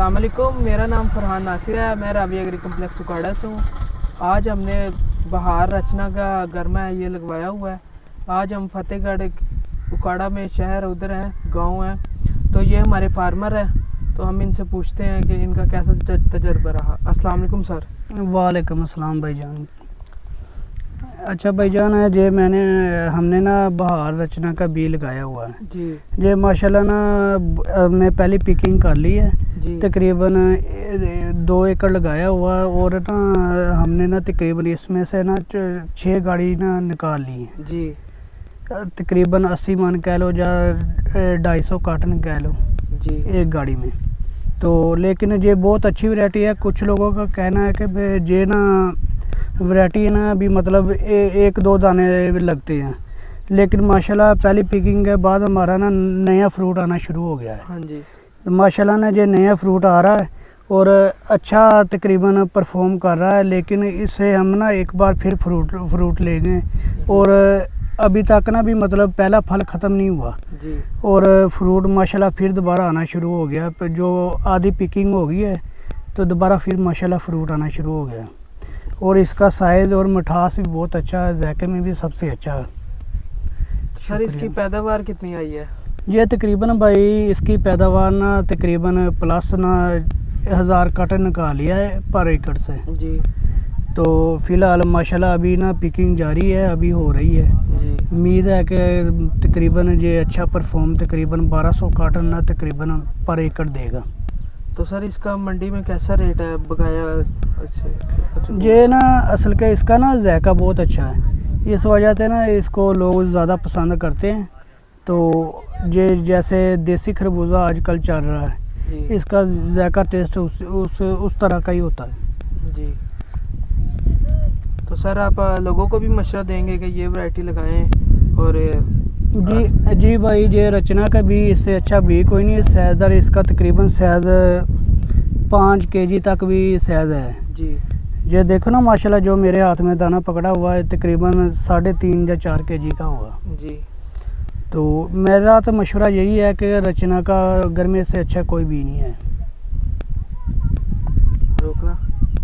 अस्सलाम वालेकुम, मेरा नाम फरहान नासिर है। मैं रावी एग्री कम्प्लेक्स उकाड़ा से हूँ। आज हमने बहार रचना का गरमा है ये लगवाया हुआ है। आज हम फतेहगढ़ उकाड़ा में शहर उधर हैं, गांव है, तो ये हमारे फार्मर है, तो हम इनसे पूछते हैं कि इनका कैसा तजर्बा रहा। अस्सलाम वालेकुम सर। वालेकुम अस्सलाम भाईजान। अच्छा भाईजान, है जे हमने ना बहार रचना का बी लगाया हुआ है जी जे माशाल्लाह ना। मैं पहली पिकिंग कर ली है, जी तकरीबन 2 एकड़ लगाया हुआ है। और ना हमने ना तकरीबन इसमें से ना 6 गाड़ी ना निकाल ली है। जी तकरीबन 80 मन कह लो या 250 काटन कह लो जी एक गाड़ी में। तो लेकिन ये बहुत अच्छी वैरायटी है। कुछ लोगों का कहना है कि ये ना वैरायटी है ना भी मतलब 1-2 दाने लगते हैं, लेकिन माशाल्लाह पहली पिकिंग के बाद हमारा ना नया फ्रूट आना शुरू हो गया है। हाँ जी तो माशाल्लाह ना ये नया फ्रूट आ रहा है और अच्छा तकरीबन परफॉर्म कर रहा है। लेकिन इससे हम ना एक बार फिर फ्रूट लेंगे। और अभी तक ना भी मतलब पहला फल ख़त्म नहीं हुआ जी और फ्रूट माशाल्लाह फिर दोबारा आना शुरू हो गया। पर जो आधी पिकिंग हो गई है तो दोबारा फिर माशाल्लाह फ्रूट आना शुरू हो गया। और इसका साइज़ और मिठास भी बहुत अच्छा है, जायके में भी सबसे अच्छा है। सर, इसकी पैदावार कितनी आई है? ये तकरीबन भाई इसकी पैदावार ना तकरीबन प्लस ना 1000 काटन निकाल लिया है पर एकड़ से। जी तो फ़िलहाल माशाल्लाह अभी ना पिकिंग जारी है, अभी हो रही है। जी उम्मीद है कि तकरीबन ये अच्छा परफॉर्म तकरीबन 1200 काटन ना तकरीबन पर एकड़ देगा। तो सर, इसका मंडी में कैसा रेट है बकाया से? ये ना असल के इसका ना जायका बहुत अच्छा है, इस वजह से ना इसको लोग ज़्यादा पसंद करते हैं। तो ये जैसे देसी खरबूजा आजकल चल रहा है, जी इसका जायका टेस्ट उस तरह का ही होता है। जी। तो सर, आप लोगों को भी मशवरा देंगे कि ये वैरायटी लगाएं? और जी भाई, ये रचना का भी इससे अच्छा भी कोई नहीं है। सैज़ इसका तकरीबन सैज़ 5 kg तक भी सैज़ है। जी ये देखो ना माशाल्लाह, जो मेरे हाथ में दाना पकड़ा हुआ है तकरीबन 3.5 या 4 kg का होगा। जी। तो मेरा तो मशवरा यही है कि रचना का गर्मी से अच्छा कोई भी नहीं है। रोकना।